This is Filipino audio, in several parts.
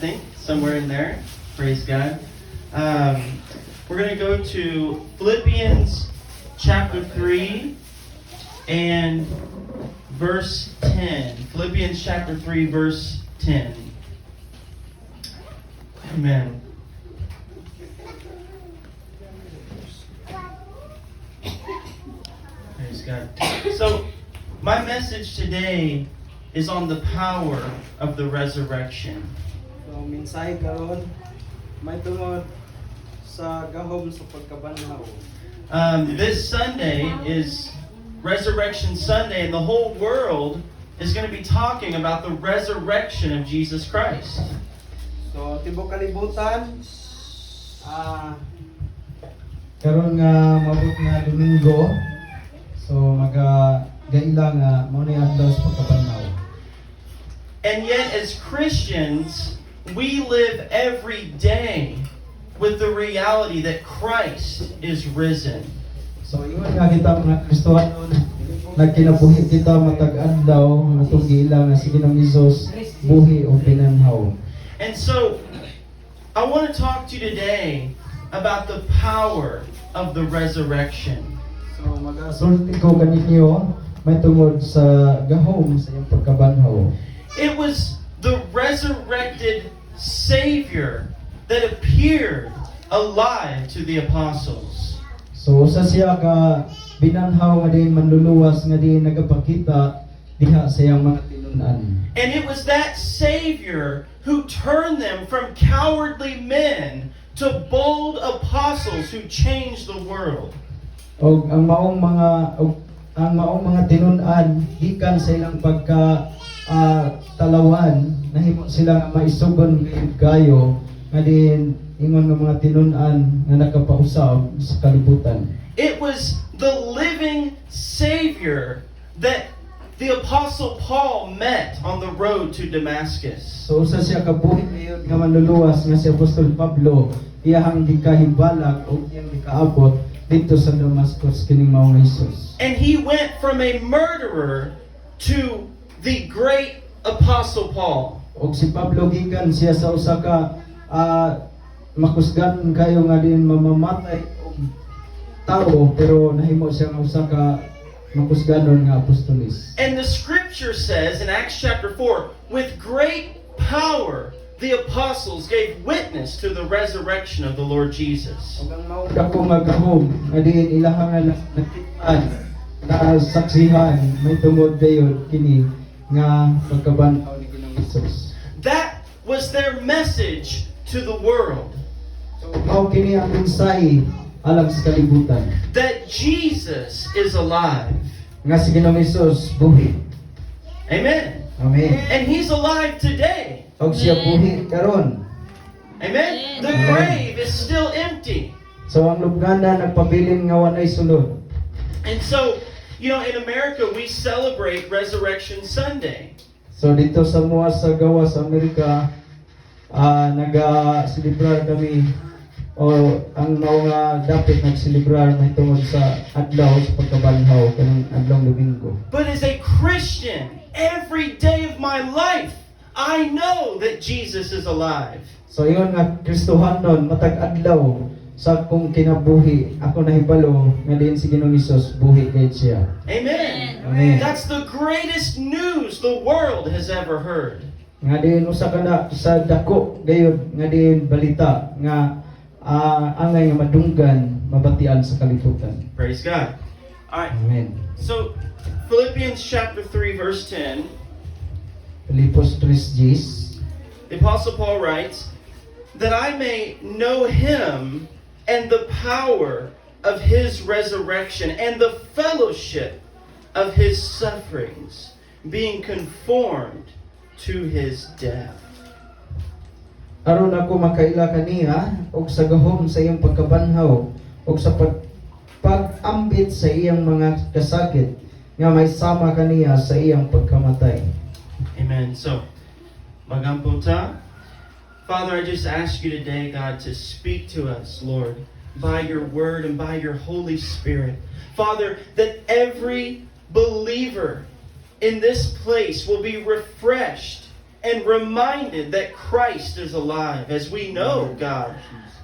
think somewhere in there. Praise God. We're going to go to Philippians chapter 3 and verse 10. Philippians chapter 3 verse 10. Amen. Praise God. So, my message today is on the power of the resurrection. So, mensahe karon may tungod sa gahom sa pagkabanhaw. This Sunday is Resurrection Sunday, and the whole world is going to be talking about the resurrection of Jesus Christ. So, tibok kalibutan, Karon nga mabot nga Domingo. So gaila nga mao ni adlaw sa pagkabanhaw. And yet, as Christians, we live every day with the reality that Christ is risen. So ingon nga kita mga Kristohanon, nagkinabuhi kita matag adlaw atong giila nga si Ginoong Hesus buhi o pinanhaw. And so, I want to talk to you today about the power of the resurrection. so Sulti ko kaninyo may tungod sa gahom sa iyang pagkabanhaw. It was the resurrected Savior that appeared alive to the apostles. So usa siya ka binanhaw nga din manluluwas nga din nagapakita diha sa iyang mga tinun-an. And it was that Savior who turned them from cowardly men to bold apostles who changed the world. Og ang maong mga tinun-an gikan sa ilang pagka talawan nahimo sila nga maisugon kayo nga din ingon nga mga tinun-an nga nakapausab sa kalibutan. It was the living Savior that the Apostle Paul met on the road to Damascus. So usa siya ka buhi ngayon nga manluluwas nga si Apostol Pablo iyahang gikahibalak o iyang gikaabot dito sa Damascus kining mao nga Hesus. And he went from a murderer to the great Apostle Paul. Og si Pablo gikan siya sa usa ka makusgan kayo nga din mamamatay og tao pero nahimo siya nga usa ka makusganon nga apostolis. And the scripture says in Acts chapter 4, with great power the apostles gave witness to the resurrection of the Lord Jesus. Og ang mao dako nga gahom nga din ilahang nakit-an na saksihan may tungod dayon kini nga pagkabanhaw ni Ginoong Hesus. That was their message to the world. So mao kini ang mensahe alang sa kalibutan That Jesus is alive. nga si Ginoong Hesus buhi. Amen. Amen. And He's alive today. Og siya buhi karon. Amen. The grave is still empty. So ang lubnganan nagpabilin nga walay sulod. And so, in America, we celebrate Resurrection Sunday. So dito sa mga sa gawa sa Amerika, naga-celebrar kami o ang mga dapat nag-celebrar may tungod sa adlaw sa pagkabanhaw kanang adlaw Domingo. But as a Christian, every day of my life, I know that Jesus is alive. So ingon nga Kristohanon matag adlaw sa akong kinabuhi ako nahibalo nga diin si Ginoong Hesus buhi kay siya. Amen. Amen. That's the greatest news the world has ever heard. Nga diin usa ka na sa dako gayud nga diin balita nga angay nga madunggan mabatian sa kalibutan. Praise God. All right. Amen. So, Philippians chapter 3, verse 10, Filipos 3:10. the Apostle Paul writes, that I may know Him and the power of His resurrection and the fellowship of His sufferings, being conformed to His death. Aron ako makaila kaniya og sa gahom sa iyang pagkabanhaw og sa pag-ambit sa iyang mga kasakit nga may sama kaniya sa iyang pagkamatay. Amen. So, magampo ta. Father, I just ask you today, God, to speak to us, Lord, by your word and by your Holy Spirit. Father, that every believer in this place will be refreshed and reminded that Christ is alive as we know God,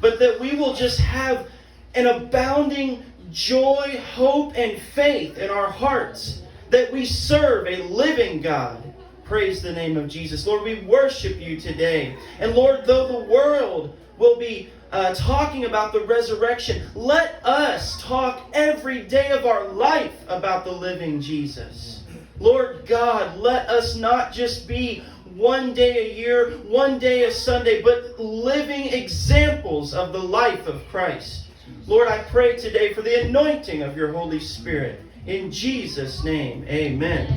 but that we will just have an abounding joy, hope, and faith in our hearts that we serve a living God. Praise the name of Jesus. Lord, we worship you today. And Lord, though the world will be talking about the resurrection, let us talk every day of our life about the living Jesus. Lord God, let us not just be one day a year, one day a Sunday, but living examples of the life of Christ. Lord, I pray today for the anointing of your Holy Spirit. In Jesus' name, amen.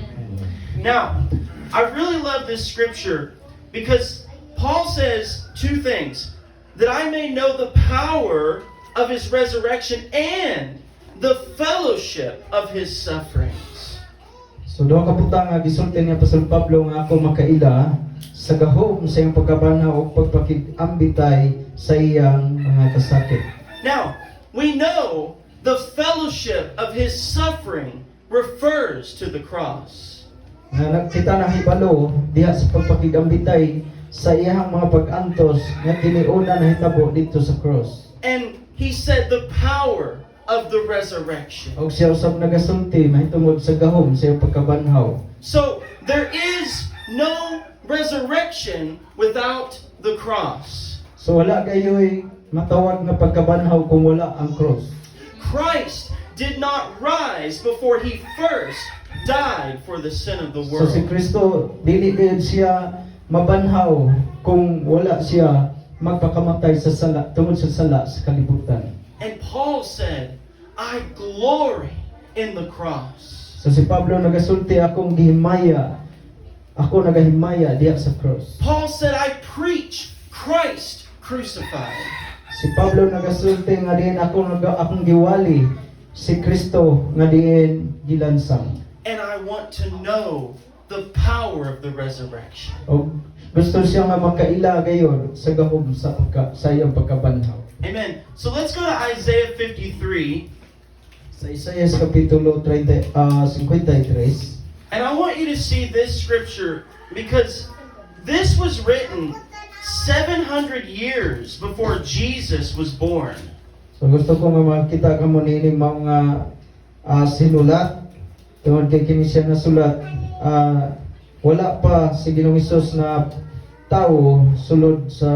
Now, I really love this scripture because Paul says two things. That I may know the power of his resurrection and the fellowship of his sufferings. So duha ka butang nga gisulti ni Apostol Pablo nga ako makaila sa gahom sa iyang pagkabanaw o pagpakig-ambitay sa iyang mga kasakit. Now, we know the fellowship of his suffering refers to the cross. Nga kita nahibalo diha sa pagpakig-ambitay sa iyang mga pag-antos nga tiniuna na hitabo dito sa cross. And he said the power of the resurrection. Og siya usab nagasulti mahitungod sa gahom sa iyang pagkabanhaw. So, there is no resurrection without the cross. So wala kayo'y matawag na pagkabanhaw kung wala ang cross. Christ did not rise before he first died for the sin of the So si world. Kristo dili gid siya mabanhaw kung wala siya magpakamatay sa sala tungod sa sala sa kalibutan. And Paul said, I glory in the cross. So si Pablo nagasulti akong gihimaya. Ako nagahimaya diha sa cross. Paul said, I preach Christ crucified. Si Pablo nagasulti nga diin akong giwali si Kristo nga diin gilansang. And I want to know the power of the resurrection. O gusto siya nga makaila gayon sa gahom sa iyang pagkabanhaw. Amen. So let's go to Isaiah 53. Sa Isaias kapitulo 53. And I want you to see this scripture because this was written 700 years before Jesus was born. So gusto ko nga makita kamo niini mga sinulat tungod kay kini siya nga sulat wala pa si Ginoong Hesus na tao sulod sa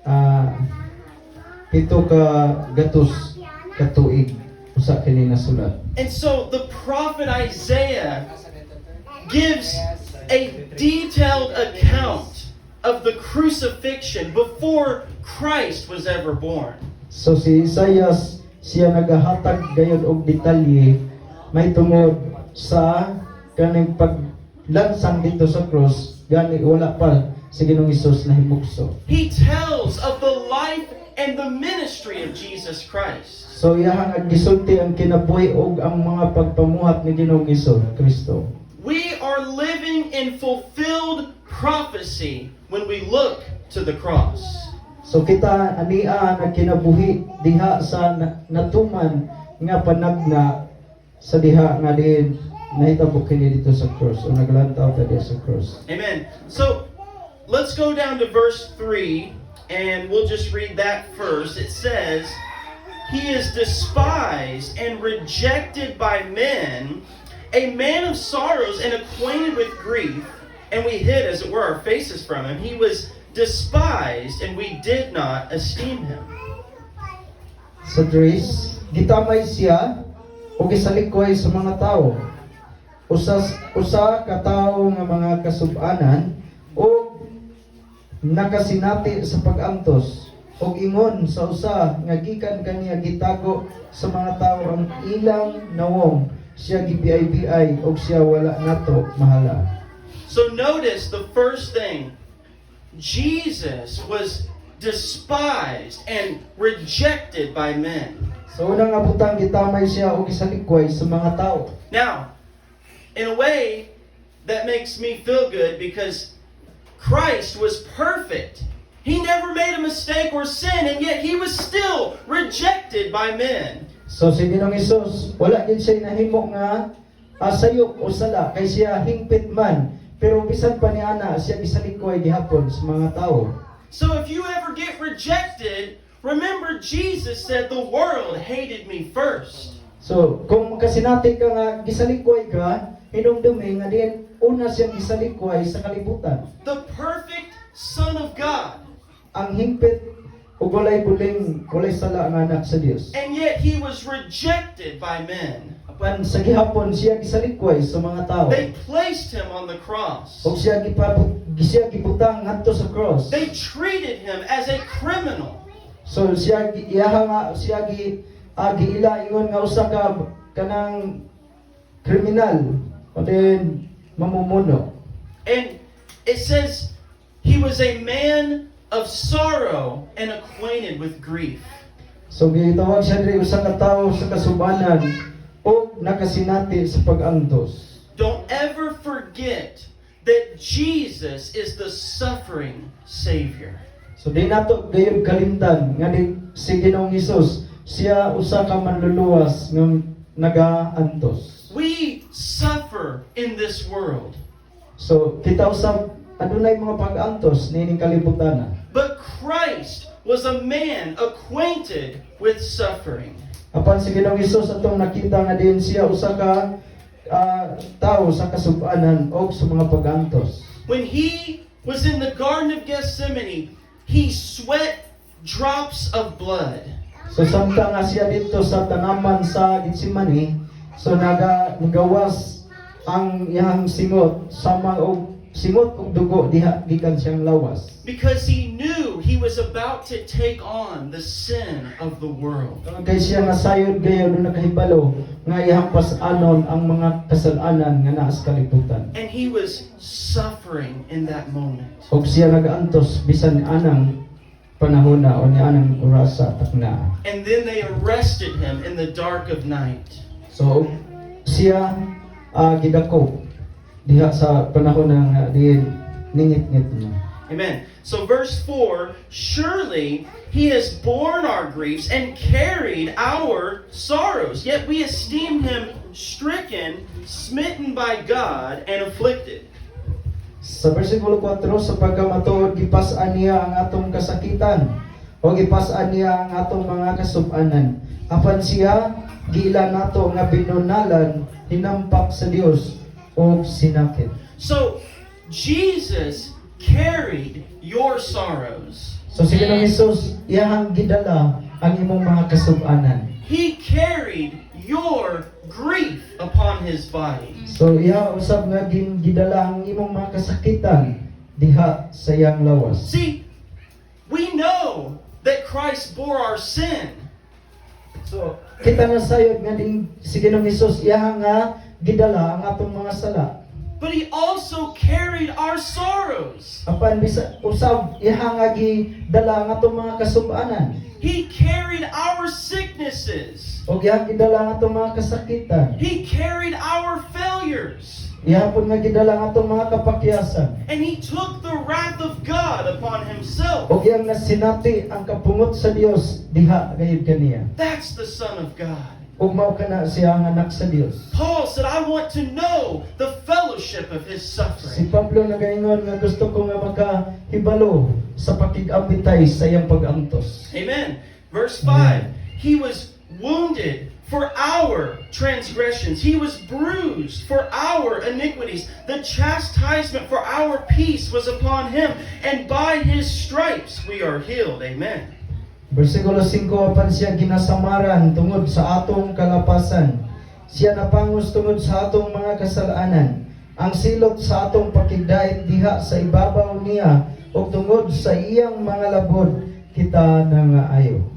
7 ka gatos ka tuig usa kini nasulat. And so the prophet Isaiah gives a detailed account of the crucifixion before Christ was ever born. So si Isaias siya nagahatag gayon og detalye may tungod sa kaning paglansang dito sa cross gani wala pa si Ginoong Hesus na himugso. He tells of the life and the ministry of Jesus Christ. So iyang gisulti ang kinabuhi og ang mga pagpamuhat ni Ginoong Hesus Kristo. We are living in fulfilled prophecy when we look to the cross. So kita ania na kinabuhi diha sa natuman nga panagna sa diha nga din nahitabo kini dito sa cross o naglantaw ta diha sa cross. Amen. So let's go down to verse 3 and we'll just read that first. It says, He is despised and rejected by men, a man of sorrows and acquainted with grief, and we hid, as it were, our faces from him. He was despised, and we did not esteem him. Sa Dres, gitamay siya o gisalikway sa mga tao. Usa ka tawo nga mga kasub-anan o nakasinati sa pag-antos o ingon sa usa nga gikan kaniya gitago sa mga tao ang ilang nawong siya gibiay-biay o siya wala nato mahala. So notice the first thing. Jesus was despised and rejected by men. So unang abutang gitamay siya o gisalikway sa mga tao. Now, in a way, that makes me feel good because Christ was perfect. He never made a mistake or sin, and yet he was still rejected by men. So si Ginoong Hesus wala gid siya nahimo nga sayop o sala kay siya hingpit man pero bisan pa ni ana siya gisalikoy gihapon sa mga tao. So if you ever get rejected, remember Jesus said the world hated me first. So kung makasinati ka nga gisalikoy ka, hinumdumi nga diin una siyang gisalikoy sa kalibutan. The perfect Son of God. Ang hingpit ug walay buling walay sala nga anak sa Dios. And yet he was rejected by men. Apan sa gihapon siya gisalikoy sa mga tao. They placed him on the cross. Ug siya gibutang ngadto sa cross. They treated him as a criminal. So siya giila ingon nga usa ka kanang kriminal o din mamumuno. And it says he was a man of sorrow and acquainted with grief. So gitawag siya diri usa ka tawo sa kasubanan o nakasinati sa pag-antos. Don't ever forget that Jesus is the suffering Savior. So di nato gayud kalimtan nga di si Ginoong Hesus siya usa ka manluluwas nga naga-antos. We suffer in this world, So kita usab adunay mga pag-antos niining kalibutan. but Christ was a man acquainted with suffering. Apan si Ginoong Hesus atong nakita nga din siya usa ka tao sa kasub-anan o sa mga pag-antos. When he was in the Garden of Gethsemane, he sweat drops of blood. So samtang nga siya dito sa tanaman sa Getsemani, so nagawas ang iyang singot sama og singot ug dugo diha gikan siyang lawas. Because he knew he was about to take on the sin of the world. Kay siya nga sayod gayud nakahibalo nga iyang pas-anon ang mga kasalanan nga naa sa kalibutan. And he was suffering in that moment. Og siya nagaantos bisan ni anang panahon na o ni anang orasa takna. And then they arrested him in the dark of night. So siya gidako diha sa panahon ng ningit-ngit niya. Amen. So verse 4, surely he has borne our griefs and carried our sorrows, yet we esteem him stricken, smitten by God, and afflicted. Sa versikulo 4, sa pagkamatuod, gipas-an niya ang atong kasakitan o gipas-an niya ang atong mga kasub-anan. Apan siya, giila nato nga binunalan, hinampak sa Dios o sinakit. So Jesus carried your sorrows. So si Ginoong Hesus, iyahang gidala ang imong mga kasub-anan. He carried your grief upon his body. So iya usab nga gidala ang imong mga kasakitan diha sa iyang lawas. See, we know that Christ bore our sin. So kita na sayod nga din si Ginoong Hesus iyahang nga gidala ang atong mga sala. But he also carried our sorrows. Apan bisa usab iyahang nga gidala ang atong mga kasub-anan. He carried our sicknesses. O iyahang gidala ang atong mga kasakitan. He carried our failures. Iyahapon nga gidala ang atong mga kapakyasan. And he took the wrath of God upon himself. O iyang nasinati ang kapungot sa Dios diha gayud kaniya. That's the Son of God. Ug mao kana siya ang anak sa Dios. Paul said, I want to know the fellowship of his Si suffering. Pablo nagaingon nga gusto ko nga makahibalo sa pakig-apitay sa iyang pag-antos. Amen. Verse 5. He was wounded for our transgressions. He was bruised for our iniquities. The chastisement for our peace was upon him. And by his stripes we are healed. Amen. Versikulo 5, apan siya ginasamaran tungod sa atong kalapasan. Siya napangos tungod sa atong mga kasalanan. Ang silot sa atong pakigdait diha sa ibabaw niya o tungod sa iyang mga labod kita nangaayo.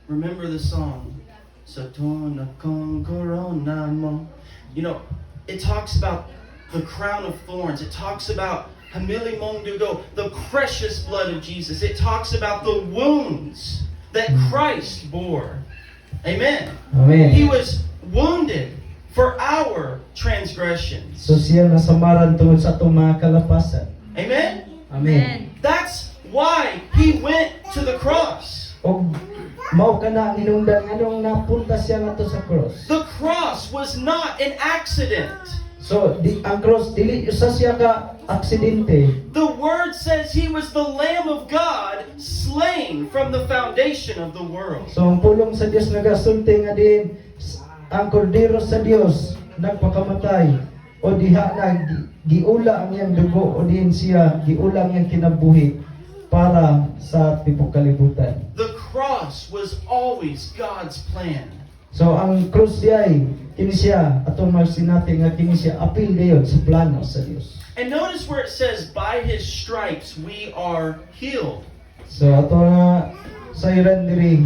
Remember the song, Sa tuna kong corona mo. You know, it talks about the crown of thorns. It talks about Hamili mong dugo, the precious blood of Jesus. It talks about the wounds that Christ bore. Amen. Amen. He was wounded for our transgressions. So siya nasamaran tungod sa atong mga kalapasan. Amen. Amen. That's why he went to the cross. O mao kana ang hinungdan nganong napunta siya ngadto sa cross. The cross was not an accident. So ang cross dili usa siya ka aksidente. The word says he was the Lamb of God slain from the foundation of the world. So ang pulong sa Dios nagasulti nga din ang kordero sa Dios nagpakamatay o diha na giula ang iyang dugo o diin siya giula ang iyang kinabuhi para sa tibok kalibutan. The cross was always God's plan. So ang krus diay kini siya atong magsinati nga kini siya apil dayon sa plano sa Dios. And notice where it says, by his stripes we are healed. So ato nga sa iran diri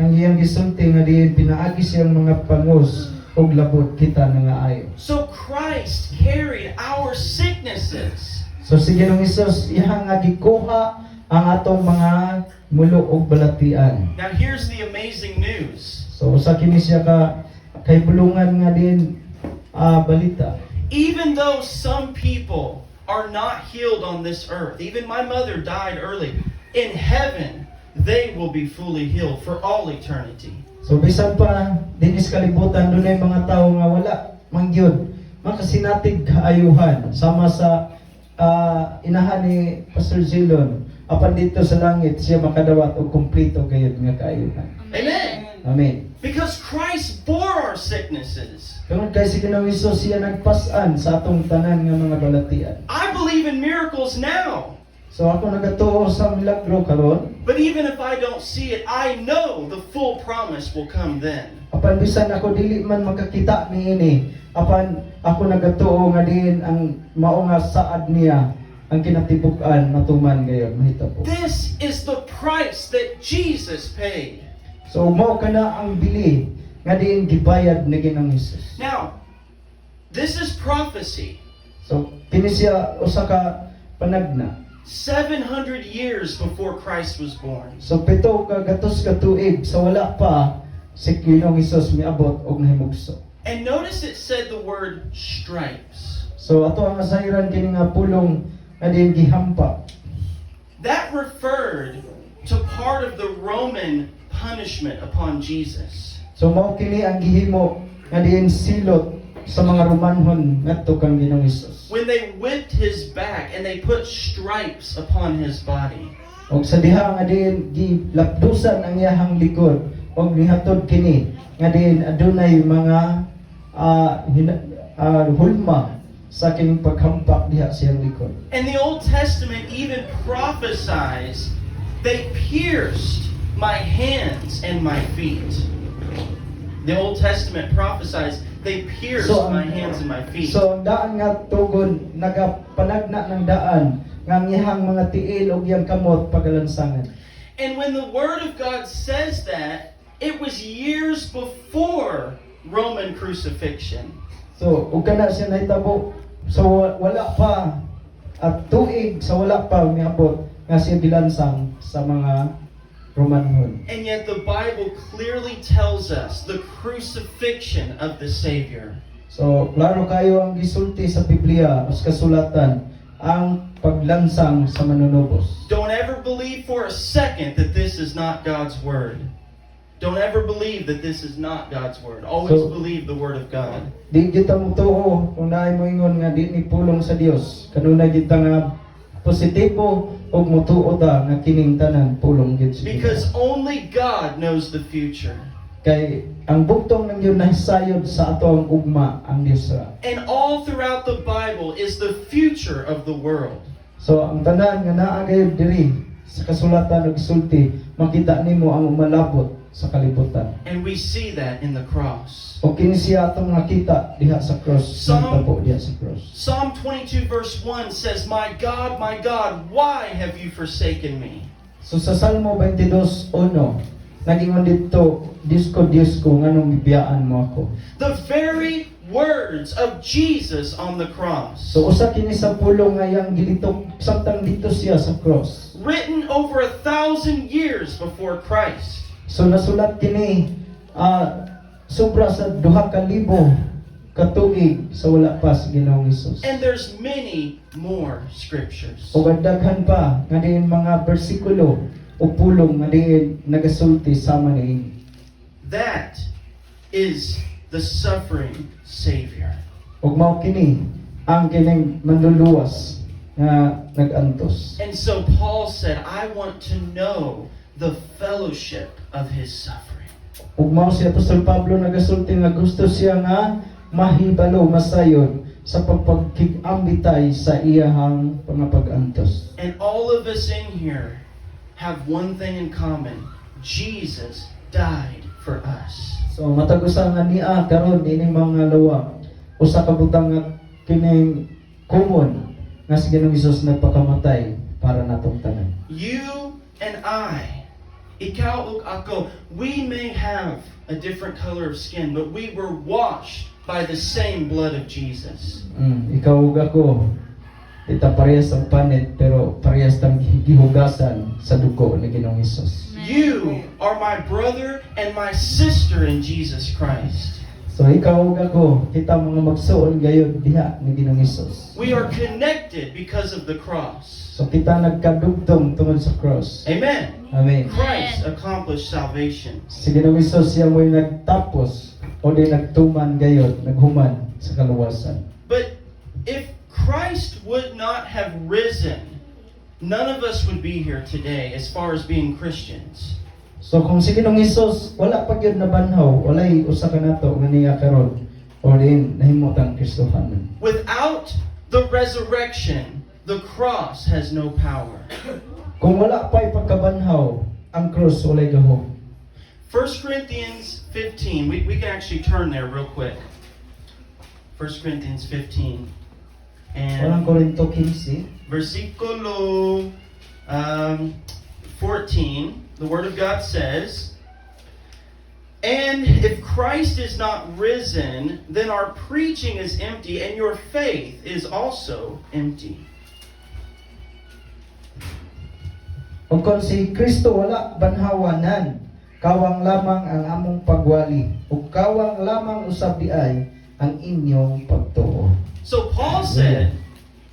ang iyang gisulti nga diin pinaagi siyang mga pangos ug labot kita nga ayo. So Christ carried our sicknesses. So si Ginoong Hesus iha nga gikuha ang atong mga mulo ug balatian. Now here's the amazing news. So usa kini siya ka kay bulungan nga din balita. Even though some people are not healed on this earth, even my mother died early, in heaven they will be fully healed for all eternity. So bisan pa dinis kalibutan dunay mga tawo nga wala mangyud makasinatig kaayuhan sama sa inahan ni Pastor Zilon apan dito sa langit siya makadawat og kumpleto gayud nga kaayuhan. Amen. Amen. Because Christ bore our sicknesses. Tungod kay si Ginoong Hesus siya nagpas-an sa atong tanan nga mga balatian. I believe in miracles now. So ako nagatuo sa milagro karon. But even if I don't see it, I know the full promise will come then. Apan bisan ako dili man makakita niini, apan ako nagatuo nga diin ang mao nga saad niya ang kinatibuk-an matuman gayon mahitabo. This is the price that Jesus paid. So mao kana ang bili nga diin gibayad ni Ginoong Hesus. Now, this is prophecy. So kini siya usa ka panagna. 700 years before Christ was born. So pito ka gatos ka tuig sa wala pa si Ginoong Hesus miabot og nahimugso. And notice it said the word stripes. So ato ang asayran kini nga pulong nga diin gihampa. That referred to part of the Roman punishment upon Jesus. So mao kini ang gihimo nga diin silot sa mga Romanhon ngadto kang Ginoong Hesus. When they whipped his back and they put stripes upon his body. Og sa diha nga diin gilapdusan ang iyahang likod og nihatod kini nga diin adunay mga hulma sa kining paghampak diha sa iyang likod. And the Old Testament even prophesies, they pierced my hands and my feet. The Old Testament prophesies, they pierced my hands and my feet. So ang daan nga tugon nagapanagna ng daan nga ang iyang mga tiil og iyang kamot pagalansangan. And when the Word of God says that, it was years before Roman crucifixion. So ug kana siya nahitabo so wala pa at tuig sa wala pa miabot nga siya gilansang sa mga Romanhon. And yet the Bible clearly tells us the crucifixion of the Savior. So klaro kayo ang gisulti sa Biblia os kasulatan ang paglansang sa manunubos. Don't ever believe for a second that this is not God's Word. Don't ever believe that this is not God's Word. Always So- believe the Word of God. Di kita mo tuo kung naay mo ingon nga di ni pulong sa Dios. Kanunay kita nga positibo og mutuo ta nga kining tanan pulong gid sa Dios. Because only God knows the future. Kay ang bugtong ng yun nahisayod sa ato ang ugma ang Dios ra. And all throughout the Bible is the future of the world. So ang tanan nga naa gayud diri sa kasulatan ug sulti makita nimo ang umalabot sa kalibutan. And we see that in the cross. O kini siya atong nakita diha sa cross, nagtapo diha sa cross. Psalm 22 verse 1 says, my God, why have you forsaken me?" So sa Salmo 22:1 nagingon dito, Diyos ko, nganong bibiyaan mo ako. The very words of Jesus on the cross. So usa kini sa pulong nga yang gilitok samtang dito siya sa cross. Written over 1,000 years before Christ. So nasulat kini sobra sa 2,000 katuig sa wala pa sa Ginoong Hesus. And there's many more scriptures. O daghan pa nga diin mga bersikulo o pulong nga diin nagasulti sama niini. That is the suffering Savior. ug mao kini ang kining manluluwas nga nagantos. And so Paul said, I want to know the fellowship of his suffering. Ug mao si Apostol Pablo nagasulti nga gusto siya nga mahibalo masayon sa pagpagkig-ambitay sa iyahang pangapag-antos. And all of us in here have one thing in common. Jesus died for us. So matag usa nga niya karon ining mga lawa usa ka butang nga kining common nga si Ginoong Hesus nagpakamatay para natong tanan. You and I, ikaw ug ako, we may have a different color of skin, but we were washed by the same blood of Jesus. Ikaw ug ako kita parehas ang panit pero parehas tang gihugasan sa dugo ni Ginoong Hesus. You are my brother and my sister in Jesus Christ. So ikaw ug ako kita mga magsuon gayud diha ni Ginoong Hesus. We are connected because of the cross. So kita nagkadugtong tungod sa cross. Amen. Amen. Christ accomplished salvation. Si Ginoong Hesus siya mo'y nagtapos o di nagtuman gayud, naghuman sa kaluwasan. But if Christ would not have risen, none of us would be here today as far as being Christians. So kung si Ginoong Hesus wala pa gyud nabanhaw, walay usa ka nato nga niya karon o din nahimutang Kristohanon. Without the resurrection, the cross has no power. Kung wala pa'y pagkabanhaw, ang cross walay gahom. 1 Corinthians 15, we can actually turn there real quick. 1 Corinthians 15. Walang And Korinto 15. Versículo 14, the Word of God says, and if Christ is not risen, then our preaching is empty, and your faith is also empty. O kung si Kristo wala banhawanan, kawang lamang ang among pagwali, o kawang lamang usab diay ang inyong pagtuo. So Paul said,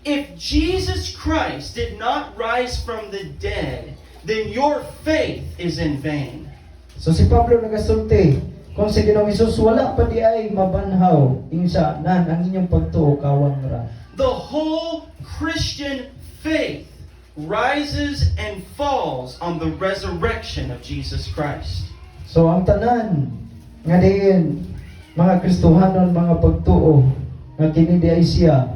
if Jesus Christ did not rise from the dead, then your faith is in vain. So si Pablo nagasulti, kung si Ginoong Hesus wala pa diay mabanhaw, insa nan ang inyong pagtuo kawang ra. The whole Christian faith rises and falls on the resurrection of Jesus Christ. So ang tanan nga diin mga Kristohanon mga pagtuo nga kini diay siya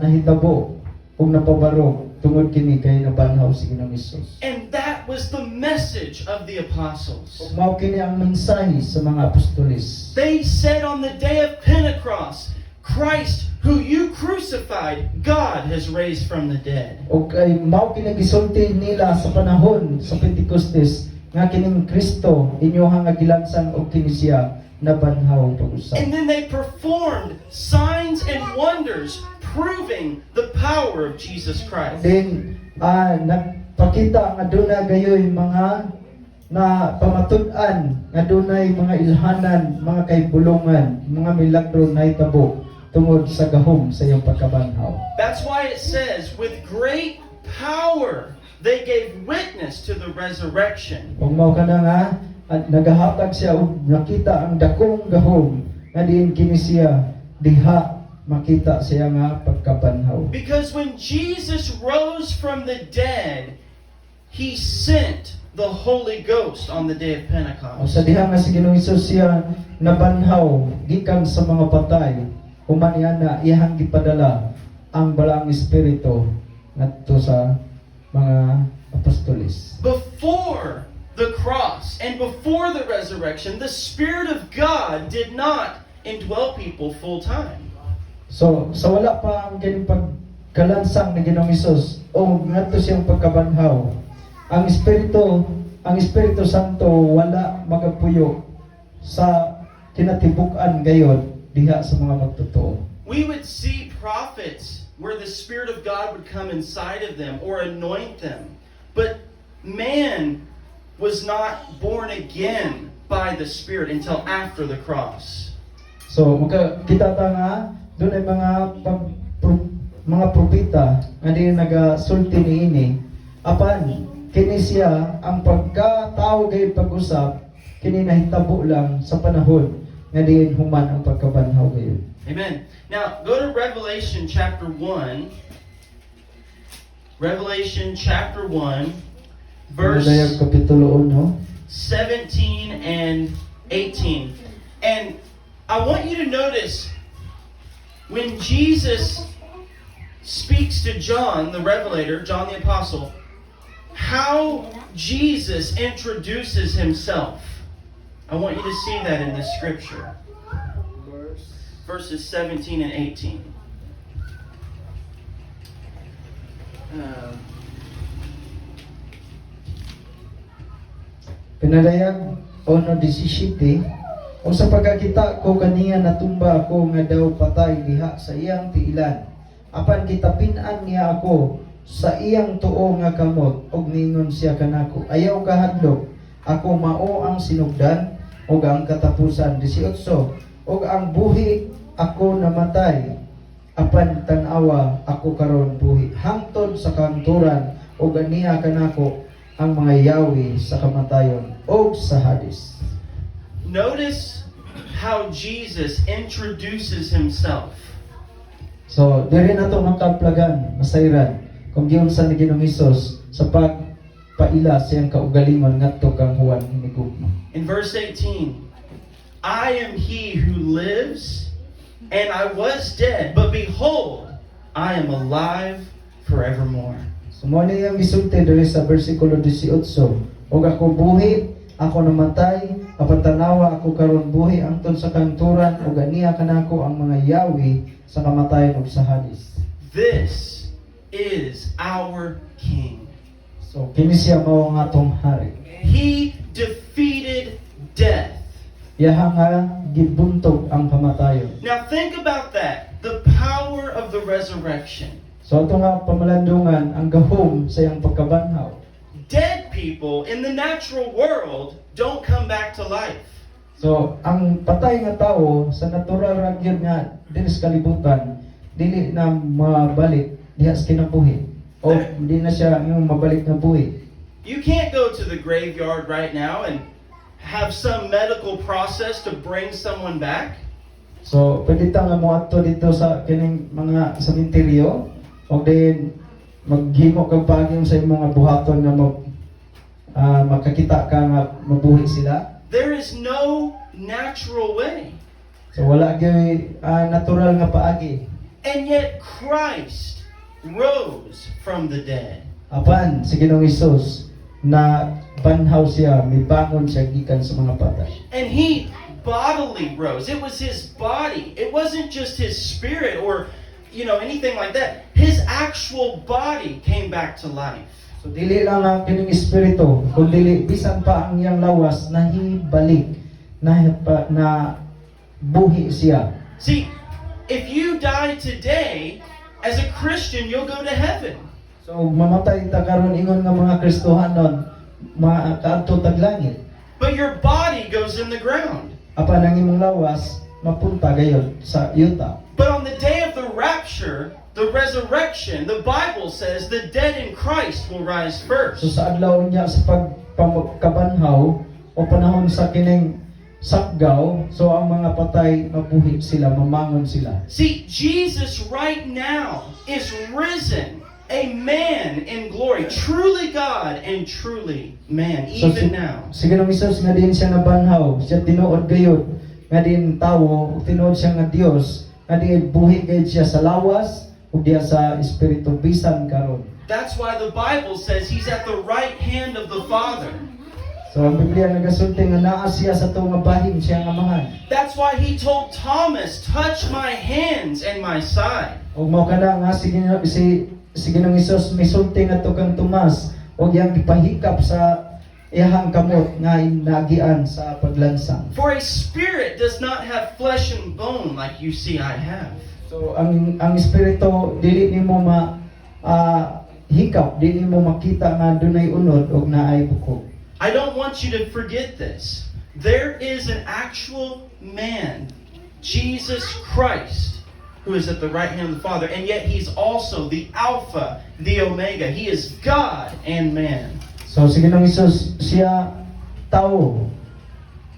nahitabo ug napabarog tungod kini kay nabanhaw si Ginoong Hesus. And that was the message of the apostles. Ug mao kini ang mensahe sa mga apostoles. They said on the day of Pentecost, Christ, who you crucified, God has raised from the dead. O kay mao kini gisulti nila sa panahon sa Pentecostes nga kining Kristo inyohang nga gilansang og kini siya nabanhaw pag-usab. And then they performed signs and wonders proving the power of Jesus Christ. Then nagpakita nga duna gayoy mga na pamatud-an nga dunay mga ilhanan, mga kaibulongan, mga milagro na itabo tungod sa gahom sa iyong pagkabanhaw. That's why it says, with great power they gave witness to the resurrection. Kung mao ka na nga, at nagahatag siya og nakita ang dakong gahom nga diin kini siya diha makita siya nga pagkabanhaw. Because when Jesus rose from the dead, He sent the Holy Ghost on the day of O Pentecost. sa diha nga si Ginoong Hesus siya nabanhaw gikan sa mga patay, human na iyang gipadala ang balang espiritu ngadto sa mga apostoles. Before the cross and before the resurrection, the Spirit of God did not indwell people full time. So sa wala pa ang kining pagkalansang ni Ginoong Hesus o ngadto siyang pagkabanhaw, ang Espiritu Santo wala magapuyo sa kinatibuk-an gayon diha sa mga magtotoo. We would see prophets where the Spirit of God would come inside of them or anoint them. But man was not born again by the Spirit until after the cross. So kita ta nga doon ay mga propeta nga di nagasulti niini apan kini siya ang pagkatao gayud pag-usab kini nahitabo lang sa panahon nga diin human ang pagkabanhaw gayud. Amen. Now, go to Revelation chapter 1. Revelation chapter 1, verse Pinadayag Kapitulo 1. 17 and 18. And I want you to notice when Jesus speaks to John, the Revelator, John the Apostle, how Jesus introduces himself. I want you to see that in the scripture. Verse Verses 17 and 18. Pinadayag 1:17. O sa pagkakita ko kaniya natumba ako nga daw patay diha sa iyang tiilan. Apan kitapin-an niya ako sa iyang tuo nga kamot ug ningon siya kanako, ayaw ka hadlok, ako mao ang sinugdan ug ang katapusan. 18. Ug ang buhi ako namatay, apan tan-awa ako karon buhi hangtod sa kanturan ug aniya kanako ang mga yawi sa kamatayon ug sa Hades. Notice how Jesus introduces himself. So, diri na ito makaplagan, masayran, kung giunsa ni Ginoong Hesus sa pagpaila sa iyang kaugalingon ngadto kang Juan hinigugma. In verse 18, I am he who lives, and I was dead, but behold, I am alive forevermore. So, mo niyang gisulti diri sa versikulo 18. Og ako buhi, ako namatay, apatanawa ako karon buhi angtod sa kanturan ug aniya kanako ang mga yawi sa kamatayon ug sa Hades. This is our King. So, kini siya mao nga atong hari. He defeated death. Iyaha nga gibuntog ang kamatayon. Now think about that. The power of the resurrection. So ato nga pamalandungan ang gahom sa iyang pagkabanhaw. Dead people in the natural world don't come back to life. So ang patay nga tao sa natural ra gyud nga dili sa kalibutan dili na mabalik diha sa kinabuhi o di na siya yung mabalik na buhi. You can't go to the graveyard right now and have some medical process to bring someone back. So pwede ta nga moadto dito sa kining mga sementeryo o din maghimo kag pagyong sa imong mga buhaton nga makakita ka nga mabuhi sila. There is no natural way. So wala gyud natural nga paagi. And yet Christ rose from the dead. Apan si Ginoong Hesus na banhaw siya, mibangon siya gikan sa mga patay. And he bodily rose. It was his body. It wasn't just his spirit or anything like that. His actual body came back to life. So dili lang ang kining espiritu, kundi bisan pa ang iyang lawas nahibalik na buhi siya. See, if you die today as a Christian, you'll go to heaven. So mamatay ta karon ingon nga mga Kristohanon makaadto tag langit. But your body goes in the ground. Apan ang imong lawas mapunta gayud sa yuta. But on the day of the rapture, the resurrection, the Bible says the dead in Christ will rise So first. sa adlaw niya sa pagkabanhaw o panahon sa kining sakgaw, so ang mga patay mabuhi sila, mamangon sila. See, Jesus right now is risen, a man in glory, truly God and truly man, even now. Si Ginoong Hesus nga din siya nabanhaw, siya tinuod gayud, nga din tawo, tinuod siya nga Dios, nga din buhi gayud siya sa lawas ug diha sa espiritu bisan karon. That's why the Bible says he's at the right hand of the Father. So ang Biblia nagasulti nga naa siya sa tuong nga bahin siya nga amahan. That's why he told Thomas, touch my hands and my side. Ug mao kana nga si Ginoong Hesus misulti nga kang Tomas ug iyang gipahikap sa iyahang kamot nga nagian sa paglansang. For a spirit does not have flesh and bone like you see I have. So ang espiritu dili nimo hikap, dili nimo makita nga dunay unod ug naay buko. I don't want you to forget this. There is an actual man, Jesus Christ, who is at the right hand of the Father, and yet he's also the Alpha, the Omega. He is God and man. So si Ginoong Hesus siya tao.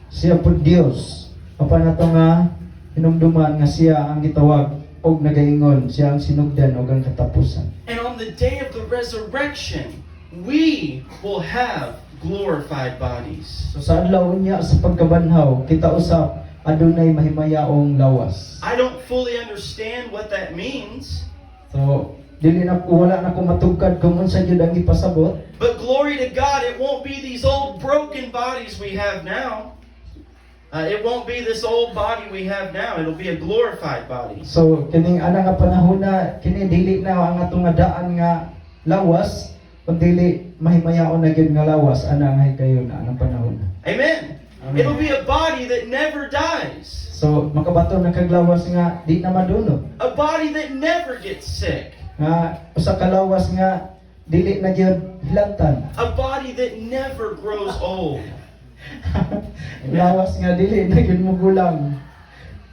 Siya po Dios. Apan nato nga hinumduman nga siya ang gitawag og nagaingon siya ang sinugdan ug ang katapusan. And on the day of the resurrection, we will have glorified bodies. So sa adlaw unya sa pagkabanhaw, kita usab adunay mahimayaong lawas. I don't fully understand what that means, So dili na ko wala na ko matugkad kung unsa gyud ang ipasabot. but glory to God, it won't be these old broken bodies we have now. It won't be this old body we have now. It'll be a glorified body. So kining ana nga panahon na kini dili na ang atong nga daan nga lawas kundi mahimayaon na gyud nga lawas ana nga hikayon na anang panahon na. Amen. Amen. It'll be a body that never dies. So makabaton na kag lawas nga di na madunot. A body that never gets sick. Nga usa ka lawas nga dili na gyud hilabtan. A body that never grows old. Lawas nga dili na gyud mugulang.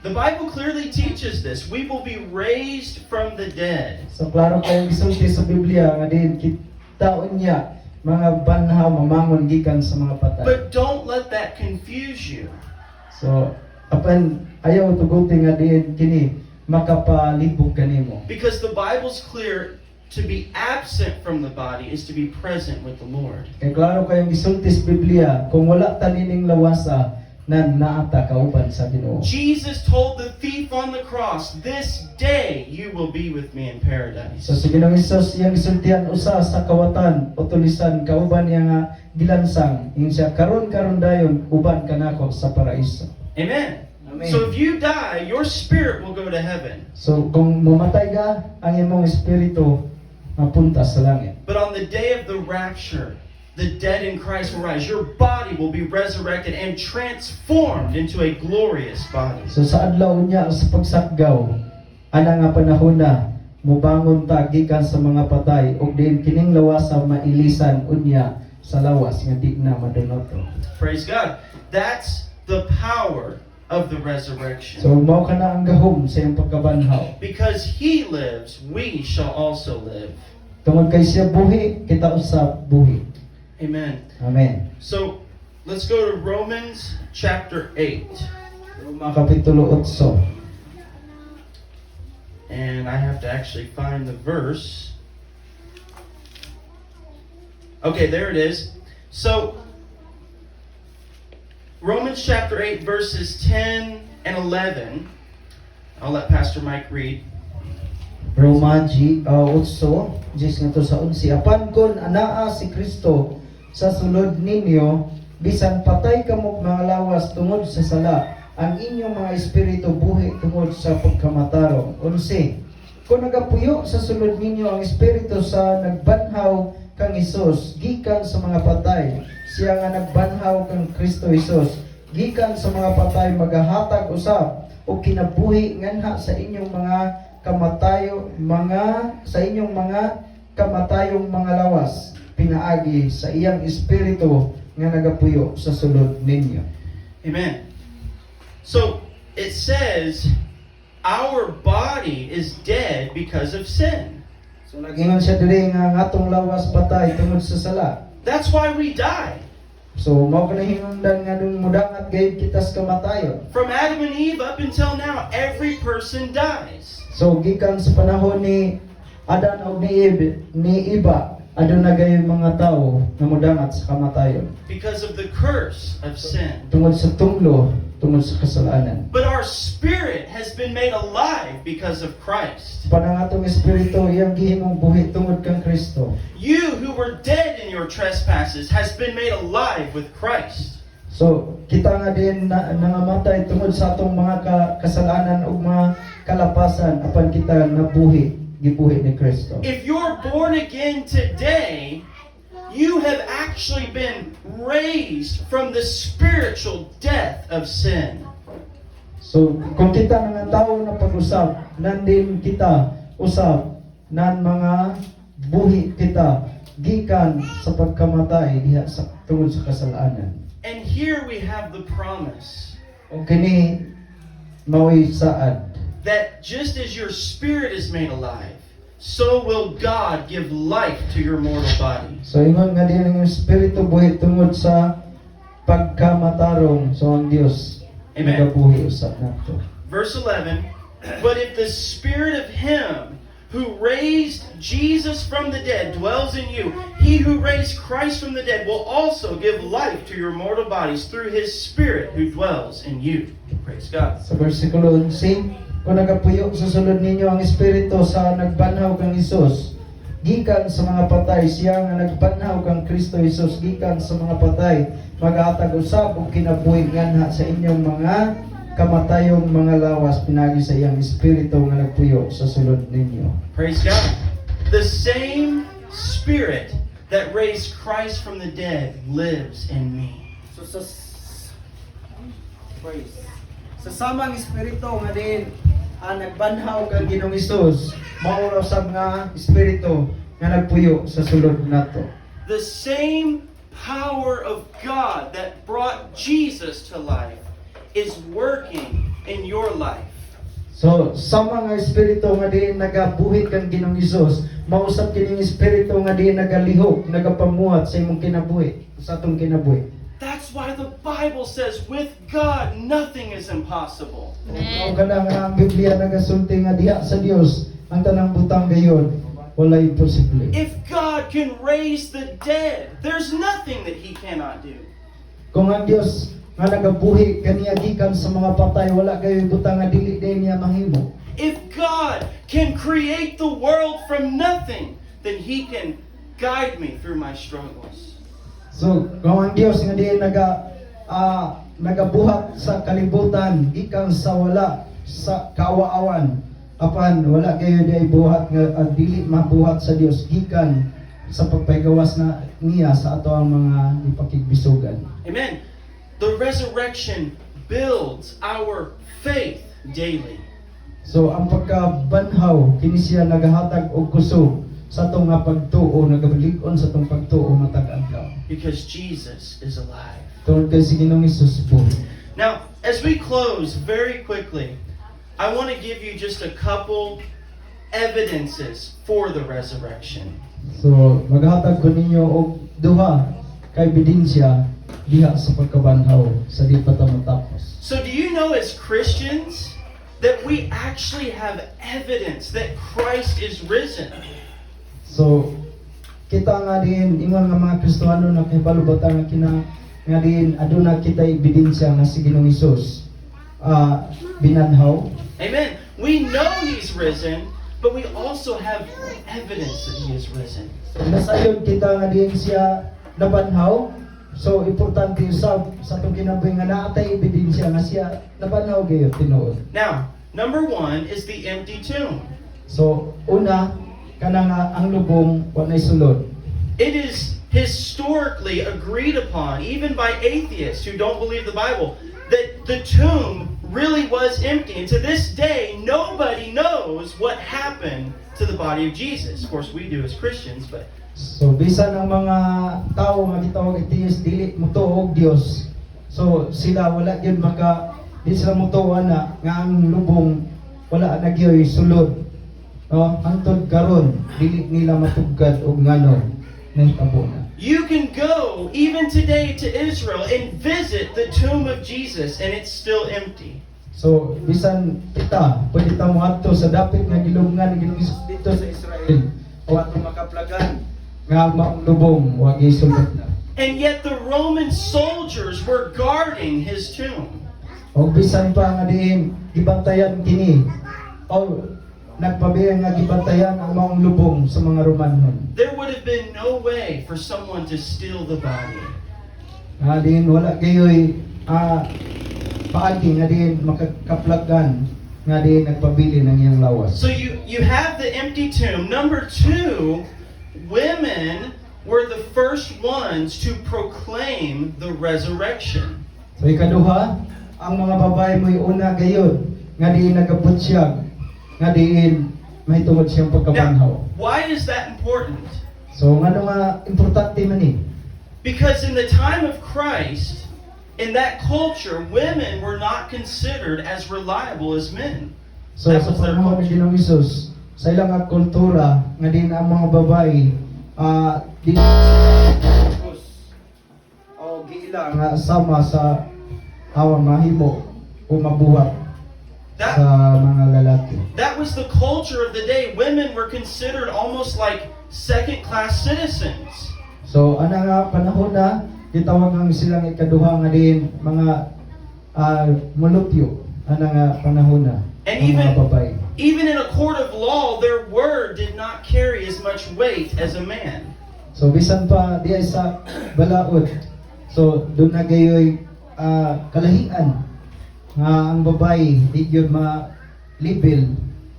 The Bible clearly teaches this. We will be raised from the dead. So klaro kayong gisulti sa Biblia nga din kitaon niya mga banhaw mamangon gikan sa mga patay. But don't let that confuse you. So apan ayaw tuguti nga din kini makapalibog kanimo. Because the Bible's clear, to be absent from the body is to be present with the Lord. Kay klaro kayong gisulti sa Biblia kung wala tanining lawasa nan naata kauban sa Ginoo. Jesus told the thief on the cross, "This day you will be with me in paradise." So si Ginoong Hesus iyang gisultihan usa sa kawatan o tulisan kauban niya nga gilansang ing siya karon dayon uban kanako sa paraiso. Amen. Amen. So if you die, your spirit will go to heaven. So kung mamatay ka, ang imong espiritu mapunta sa langit. But on the day of the rapture, the dead in Christ will rise. Your body will be resurrected and transformed into a glorious body. So sa adlaw niya sa pagsakgaw, ana nga panahon na mubangon ta gikan sa mga patay ug din kining lawasa mailisan unya sa lawas nga di na madunoto. Praise God. That's the power of the resurrection. So mao kana ang gahom sa iyang pagkabanhaw. Because He lives, we shall also live. Tungod kay siya buhi, kita usab buhi. Amen. Amen. So let's go to Romans chapter 8. Roma kapitulo 8. And I have to actually find the verse. Okay, there it is. So, Romans chapter 8, verses 10 and 11. I'll let Pastor Mike read. Roma 8, Diyos nga to sa 11. Apan kon anaa si Kristo sa sulod ninyo, bisan patay kamog mga lawas tungod sa sala, ang inyong mga espiritu buhi tungod sa pagkamataro. 11. Kung nagapuyo sa sulod ninyo ang espiritu sa nagbanhaw kang Hesus, gikan sa mga patay, siya nga nagbanhaw kang Kristo Hesus, gikan sa mga patay magahatag usab o kinabuhi nganha sa inyong mga kamatayong mga lawas pinaagi sa iyang espiritu nga nagapuyo sa sulod ninyo. Amen. So, it says, our body is dead because of sin. So nagingon siya diri nga ang atong lawas patay tungod sa sala. That's why we die. So mao kana hinungdan nga nung mudangat gayud kita sa kamatayon. From Adam and Eve up until now, every person dies. So gikan sa panahon ni Adan ug ni Eva, aduna gayud mga tawo nga mudangat sa kamatayon Because of the curse of sin. tungod sa tunglo, tungod sa kasalanan. But our spirit has been made alive because of Christ. Panang atong espiritu iyang gihimong buhi tungod kang Kristo. You who were dead in your trespasses has been made alive with Christ. So kita nga din nangamatay tungod sa atong mga kasalanan ug mga kalapasan apan kita nabuhi gibuhi ni Kristo. If you're born again today, you have actually been raised from the spiritual death of sin. So kung kita nga tawo na pag-usab, nandin kita usab nan mga buhi kita gikan sa pagkamatay diha sa tungod sa kasalanan. And here we have the promise O kini mao'y saad that just as your spirit is made alive, so will God give life to your mortal body. So ingon nga din ang espiritu buhi tungod sa pagkamatarong so ang Dios Amen. nagabuhi usab nato. verse 11, but if the spirit of him who raised Jesus from the dead dwells in you, he who raised Christ from the dead will also give life to your mortal bodies through his spirit who dwells in you. Praise God. Sa versikulo 11, kung nagapuyo sa sulod ninyo ang Espiritu sa nagbanhaw kang Isus, gikan sa mga patay, siya nga nagbanhaw kang Kristo Isus, gikan sa mga patay, maghatag usab og kinabuhi nganha sa inyong mga kamatayong mga lawas pinagi sa iyang Espiritu nga nagpuyo sa sulod ninyo. Praise God. The same spirit that raised Christ from the dead lives in me. So praise. Sa samang espiritu nga din nagbanhaw kang Ang Ginoong Isus, mao raw sab nga Espiritu nga nagpuyo sa sulod nato. The same power of God that brought Jesus to life is working in your life. So, sa mga espiritu nga di nagabuhit kang Ginoong Isus, mausap kining espiritu nga di nagalihok, nagapamuhat sa imong kinabuhi, sa atong kinabuhi. That's why the Bible says, with God, nothing is impossible. Mao kana nga ang Biblia nagasulti nga diha sa Dios ang tanang butang gayon walay posible. If God can raise the dead, there's nothing that He cannot do. Kung ang Dios nga nagabuhi kaniya gikan sa mga patay, wala gayon butang nga dili din niya mahimo. If God can create the world from nothing, then He can guide me through my struggles. So, kung ang Dios nga di nagabuhat sa kalibutan gikan sa wala, sa kawaawan, apan wala kayo di buhat nga dili mabuhat sa Dios gikan sa pagpaygawas na niya sa ato ang mga ipakigbisugan. Amen. The resurrection builds our faith daily. So ang pagkabanhaw kini siya nagahatag og kusog sa atong nga pagtuo, nagabalik-on sa atong pagtuo matag adlaw. Because Jesus is alive. Tungod kay si Ginoong Hesus po. Now, as we close very quickly, I want to give you just a couple evidences for the resurrection. So maghatag ko ninyo og duha ka ebidensya diha sa pagkabanhaw sa di pa ta matapos. So do you know as Christians that we actually have evidence that Christ is risen? So kita nga din ingon nga mga Kristiyano na kahibalo bata nga din aduna kita ebidensya nga si Ginoong Hesus binanhaw. Amen. We know He's risen, but we also have evidence that He is risen. Nasayon kita nga din siya nabanhaw. So importante sa atong kinabuhi nga naatay ebidensya nga siya nabanhaw gayud tinuod. Now, number one is the empty tomb. So una kana nga ang lubong wa nay sulod. It is historically agreed upon, even by atheists who don't believe the Bible, that the tomb really was empty. And to this day, nobody knows what happened to the body of Jesus. Of course, we do as Christians, but So bisan ang mga tao nga gitawag atheist dili motuo og Dios. So sila wala gyud di sila motuo na nga ang lubong wala na gyud sulod. Hangtod karon dili nila matugkad og ngano nahitabo na. you can go even today to Israel and visit the tomb of Jesus, and it's still empty. So bisan kita pwede ta moadto sa dapit nga gilubngan ni Ginoong Hesus dito sa Israel o ato makaplagan nga maong lubong wa gyud sulod na. And yet the Roman soldiers were guarding his tomb. O bisan pa nga diin gibantayan kini o nagpabiyang nga gibantayan ang maong lubong sa mga Romanhon. There would have been no way for someone to steal the body. Nga diin wala kayo'y paagi nga diin makakaplagan nga diin nagpabili ng iyang lawas. So you have the empty tomb. Number two, women were the first ones to proclaim the resurrection. So ikaduha, ang mga babae mo'y una gayud nga diin nagabutyag nga diin mahitungod siyang pagkabanhaw. Now, why is that important? So ngano nga importante man ni? Because in the time of Christ, in that culture, women were not considered as reliable as men. So That sa was their panahon ni culture. Ginoong Hesus, sa ilang nga kultura nga din ang mga babae di o giila nga sama sa awa mahimo o mabuhat That, sa mga lalaki. that was the culture of the day. Women were considered almost like second-class citizens. So ana nga panahon na gitawag ang silang ikaduha nga din mga mulupyo ana nga panahon na And ang mga even- babae. Even in a court of law, their word did not carry as much weight as a man. So bisan pa diay sa balaod. So doon na gayoy kalahian nga ang babae di gyud ma-libel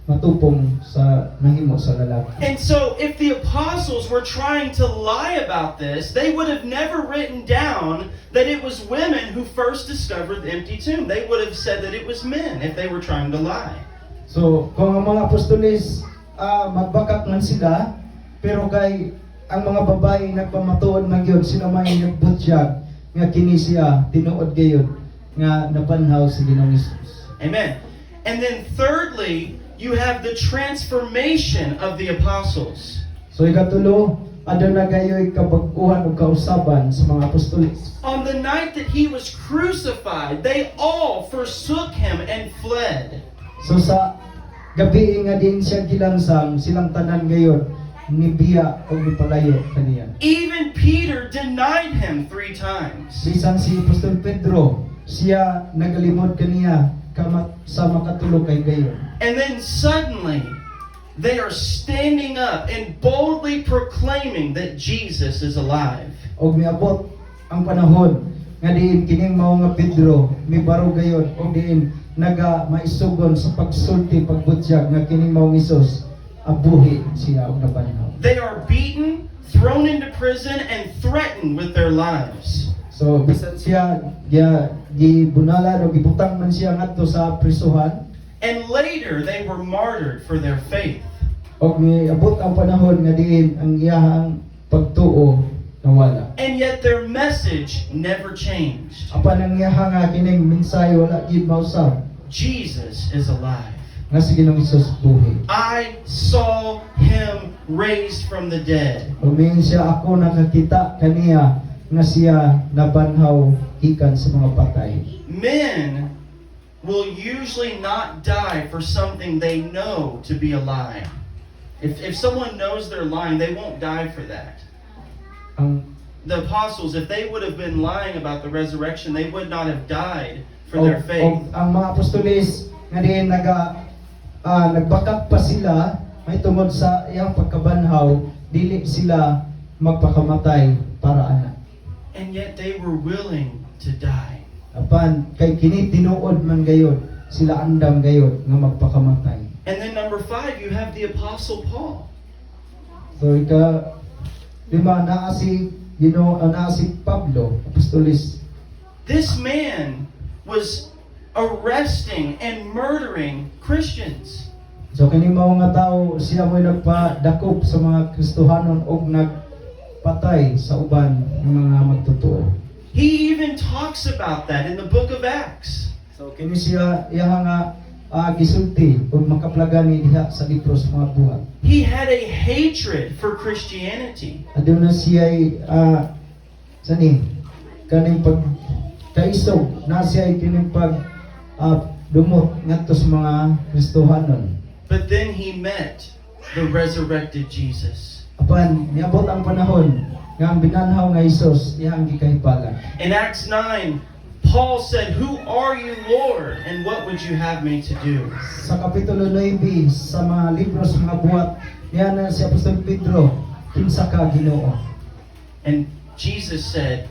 matupong sa nahimo sa lalaki. And so, if the apostles were trying to lie about this, they would have never written down that it was women who first discovered the empty tomb. They would have said that it was men if they were trying to lie. So kung ang mga apostoles magbakak man sila pero kay ang mga babae nagpamatuod man gyud sila may nagbutyag nga kini siya tinuod gayud nga nabanhaw si Ginoong Hesus. Amen. And then, thirdly, you have the transformation of the apostles. So ikatulo, aduna gayoy kabag-uhan ug kausaban sa mga apostoles. On the night that he was crucified, they all forsook him and fled. So sa gabi nga din siya gilansang silang tanan gayon nibiya o nipalayo kaniya. Even Peter denied him 3 times. Bisan si Apostol Pedro siya nagalimod kaniya sa makatulog kay gayon. And then suddenly, they are standing up and boldly proclaiming that Jesus is alive. Og miabot ang panahon nga diin kining mao nga Pedro mibaro gayon og diin naga maisugon sa pagsulti pagbutyag nga kining mao Hesus abuhi siya og nabanhaw. They are beaten, thrown into prison, and threatened with their lives. So bisan siya gibunala o gibutang man siya ngadto sa prisuhan And later, they were martyred for their faith. og miabot ang panahon nga diin ang iyahang pagtuo nawala. And yet their message never changed. Apan ang iyahang kining mensahe wala gid mausab Jesus is alive. nga si Ginoong Hesus buhi. I saw him raised from the dead. Umingon siya, ako nakakita kaniya nga siya nabanhaw gikan sa mga patay. Men will usually not die for something they know to be a lie. If someone knows they're lying, they won't die for that. Ang The apostles, if they would have been lying about the resurrection, they would not have died for their faith. ang mga apostoles nga diin nagbakak pa sila may tungod sa iyang pagkabanhaw dili sila magpakamatay para ana. And yet they were willing to die. Apan kay kini tinuod man gayud sila andam gayud nga magpakamatay. And then number 5, you have the apostle Paul. So lima naa si naa si Pablo apostoles. This man was arresting and murdering Christians. So kani mao nga tawo siya mo'y nagpadakop sa mga Kristohanon og nagpatay sa uban ng mga magtotoo. He even talks about that in the book of Acts. So kini siya iya nga gisulti ug makaplagani diha sa libro sa mga buhat. He had a hatred for Christianity. Aduna siya kaning pag kaisog na siya kining pag dumot ngadto sa mga Kristohanon. But then he met the resurrected Jesus. Apan niabot ang panahon nga ang binanhaw nga Hesus iyang gikahibalan. In Acts 9, Paul said, "Who are you, Lord? And what would you have me to do?" Sa kapitulo 9 sa mga libro sa mga buhat niya na si Apostol Pedro kinsa ka Ginoo. And Jesus said,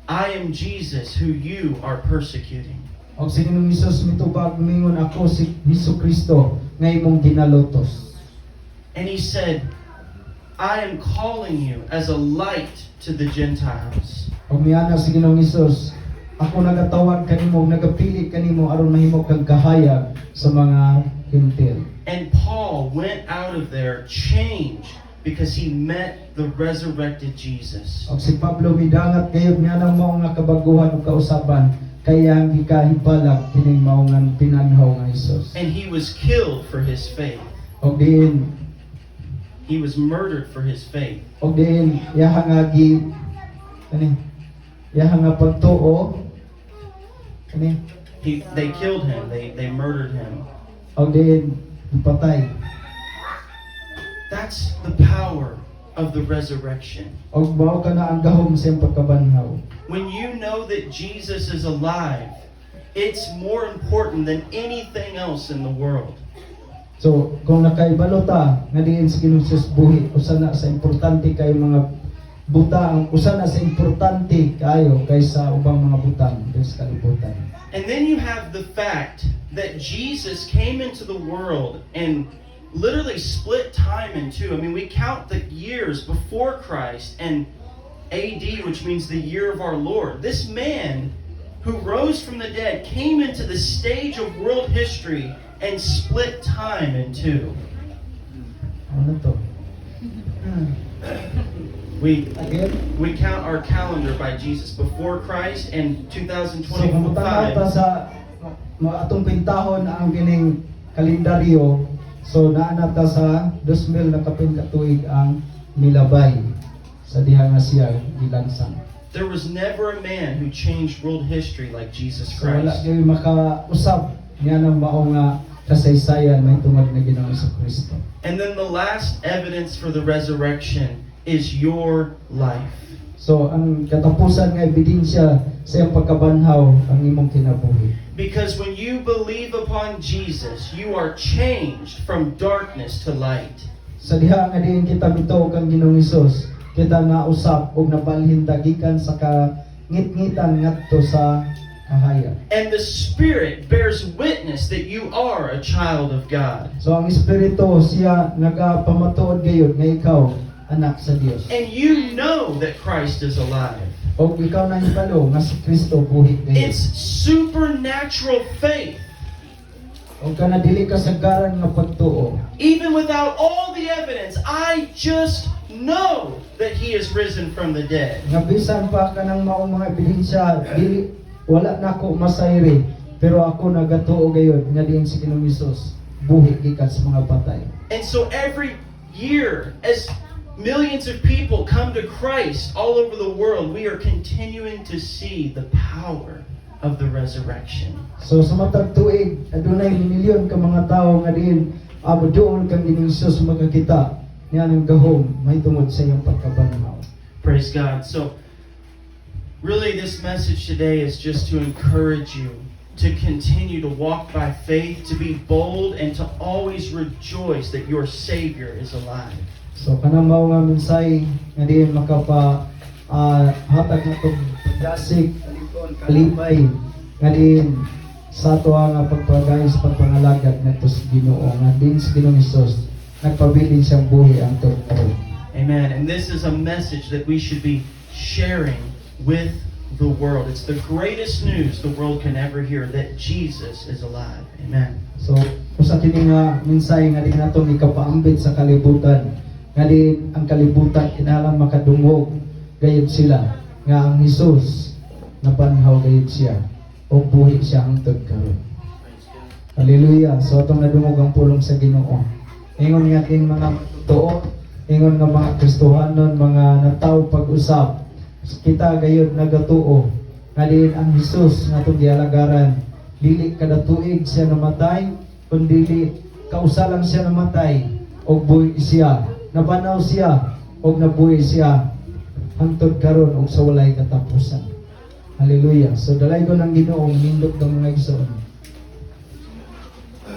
"I am Jesus who you are persecuting." Og si Ginoong Hesus mitubag mingon ako si Hesukristo nga imong ginalotos. And he said, "I am calling you as a light to the Gentiles." Og miana si Ginoong Hesus, ako nagatawag kanimo, nagapili kanimo aron mahimo kag kahayag sa mga Hintil. And Paul went out of there changed because he met the resurrected Jesus. Og si Pablo midangat gayud niya nang mao nga kabaguhan ug kausaban kaya ang gikahibalag kining mao nga pinanhaw nga Hesus. And he was killed for his faith. Og diin He was murdered for his faith. og diin yaha nga yaha nga pagtuo They killed him. They murdered him. O din patay. That's the power of the resurrection. Og mao kana ang gahom sa iyang pagkabanhaw. When you know that Jesus is alive, it's more important than anything else in the world. So, kung nakaibalo ta nga diin si Ginoong Jesus buhi, usa na sa importante kay mga butang, usa na sa importante kayo kaysa ubang mga butang sa kalibutan. And then you have the fact that Jesus came into the world and literally split time in two. I mean, we count the years before Christ and AD, which means the year of our Lord. This man who rose from the dead came into the stage of world history and split time in two. Ano to? We Again, count our calendar by Jesus before Christ and so kung 2025. ta sa atong pintahon ang gining kalendaryo, so naana ta sa 2000 na kapin katuig ang milabay sa diha nga siya gilansang. There was never a man who changed world history like Jesus So wala Christ. gyud makausab niya ng mao nga kasaysayan may tungod na Ginoong Kristo. And then the last evidence for the resurrection is your life. So ang katapusan nga ebidensya sa iyang pagkabanhaw ang imong kinabuhi. Because when you believe upon Jesus, you are changed from darkness to light. Sa diha nga diin kita bitaw kang Ginoong Hesus, kita nausap og nabalhin gikan sa kangit-ngitan ngadto sa kahayag. And the Spirit bears witness that you are a child of God. So ang Espiritu siya nagapamatuod gayud nga ikaw anak sa Dios. And you know that Christ is alive. O ikaw na hibalo nga si Kristo buhi gayud. It's supernatural faith. O kana dili kasagaran nga pagtuo. Even without all the evidence, I just know that He is risen from the dead. Nga bisan pa kanang maong mga ebidensya dili wala nako masayri pero ako nagatuo gayud nga diin si Ginoong Hesus buhi gikan sa mga patay. And so every year, as millions of people come to Christ all over the world, we are continuing to see the power of the resurrection. So sa matag tuig adunay milyon ka mga tawo nga diin abudoon kang Ginoong Hesus makakita niya ng gahom may tungod sa iyang pagkabanhaw. Praise God. So, really, this message today is just to encourage you to continue to walk by faith, to be bold, and to always rejoice that your Savior is alive. So kanang mao nga mensahe nga diin makapa hatag natong pagdasig kalipay nga diin sa ato nga pagpagayon sa pagpangalagad ngadto sa Ginoo nga diin sa Ginoong Hesus nagpabilin siyang buhi ang karon. Amen. And this is a message that we should be sharing with the world. It's the greatest news the world can ever hear, that Jesus is alive. Amen. So usa kini nga mensahe nga diin natong ikapaambit sa kalibutan nga diin ang kalibutan kinahanglan makadungog gayud sila nga ang Hesus nabanhaw gayud siya o buhi siya hangtod karon. Hallelujah. So atong nadungog ang pulong sa Ginoo. Ingon nga ating mga tuo, ingon nga mga Kristohanon, mga nataw pag-usap. Kita gayud nagatuo nga diin ang Hesus nga atong gialagaran dili kada tuig siya namatay kundi kausa lang siya namatay og buhi siya, nabanaw siya og nabuhi siya hangtod karon og sa walay katapusan. Hallelujah. So dalay ko ng Ginoo nindot ng mga igsoon.